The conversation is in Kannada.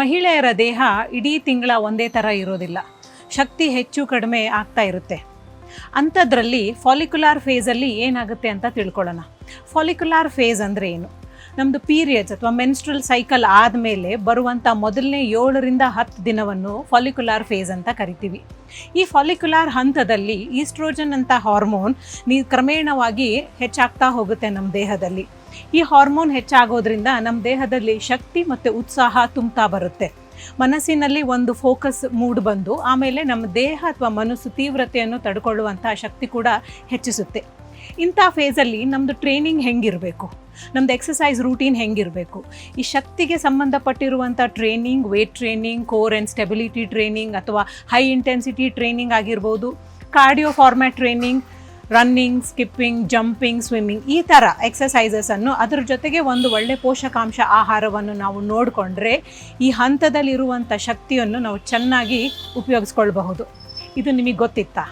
ಮಹಿಳೆಯರ ದೇಹ ಇಡೀ ತಿಂಗಳ ಒಂದೇ ಥರ ಇರೋದಿಲ್ಲ, ಶಕ್ತಿ ಹೆಚ್ಚು ಕಡಿಮೆ ಆಗ್ತಾ ಇರುತ್ತೆ. ಅಂಥದ್ರಲ್ಲಿ ಫಾಲಿಕ್ಯುಲಾರ್ ಫೇಸಲ್ಲಿ ಏನಾಗುತ್ತೆ ಅಂತ ತಿಳ್ಕೊಳ್ಳೋಣ. ಫಾಲಿಕ್ಯುಲಾರ್ ಫೇಸ್ ಅಂದರೆ ಏನು? ನಮ್ಮದು ಪೀರಿಯಡ್ಸ್ ಅಥವಾ ಮೆನ್ಸ್ಟ್ರಲ್ ಸೈಕಲ್ ಆದಮೇಲೆ ಬರುವಂಥ ಮೊದಲನೇ 7ರಿಂದ 10 ದಿನವನ್ನು ಫಾಲಿಕ್ಯುಲಾರ್ ಫೇಸ್ ಅಂತ ಕರಿತೀವಿ. ಈ ಫಾಲಿಕ್ಯುಲಾರ್ ಹಂತದಲ್ಲಿ ಈಸ್ಟ್ರೋಜನ್ ಅಂತ ಹಾರ್ಮೋನ್ ಕ್ರಮೇಣವಾಗಿ ಹೆಚ್ಚಾಗ್ತಾ ಹೋಗುತ್ತೆ ನಮ್ಮ ದೇಹದಲ್ಲಿ. ಈ ಹಾರ್ಮೋನ್ ಹೆಚ್ಚಾಗೋದ್ರಿಂದ ನಮ್ಮ ದೇಹದಲ್ಲಿ ಶಕ್ತಿ ಮತ್ತು ಉತ್ಸಾಹ ತುಂಬ್ತಾ ಬರುತ್ತೆ. ಮನಸ್ಸಿನಲ್ಲಿ ಒಂದು ಫೋಕಸ್ ಮೂಡ್ ಬಂದು ಆಮೇಲೆ ನಮ್ಮ ದೇಹ ಅಥವಾ ಮನಸ್ಸು ತೀವ್ರತೆಯನ್ನು ತಡ್ಕೊಳ್ಳುವಂಥ ಶಕ್ತಿ ಕೂಡ ಹೆಚ್ಚಿಸುತ್ತೆ. ಇಂಥ ಫೇಸಲ್ಲಿ ನಮ್ಮದು ಟ್ರೈನಿಂಗ್ ಹೆಂಗಿರಬೇಕು, ನಮ್ಮದು ಎಕ್ಸಸೈಸ್ ರೂಟೀನ್ ಹೆಂಗಿರಬೇಕು, ಈ ಶಕ್ತಿಗೆ ಸಂಬಂಧಪಟ್ಟಿರುವಂಥ training, weight training, core and stability training ಅಥವಾ ಹೈ ಇಂಟೆನ್ಸಿಟಿ ಟ್ರೈನಿಂಗ್ ಆಗಿರ್ಬೋದು, cardio format training, running, skipping, jumping, swimming, ಈ ಥರ ಎಕ್ಸಸೈಸಸನ್ನು ಅದ್ರ ಜೊತೆಗೆ ಒಂದು ಒಳ್ಳೆ ಪೋಷಕಾಂಶ ಆಹಾರವನ್ನು ನಾವು ನೋಡಿಕೊಂಡ್ರೆ ಈ ಹಂತದಲ್ಲಿರುವಂಥ ಶಕ್ತಿಯನ್ನು ನಾವು ಚೆನ್ನಾಗಿ ಉಪಯೋಗಿಸ್ಕೊಳ್ಬಹುದು. ಇದು ನಿಮಗೆ ಗೊತ್ತಿತ್ತಾ?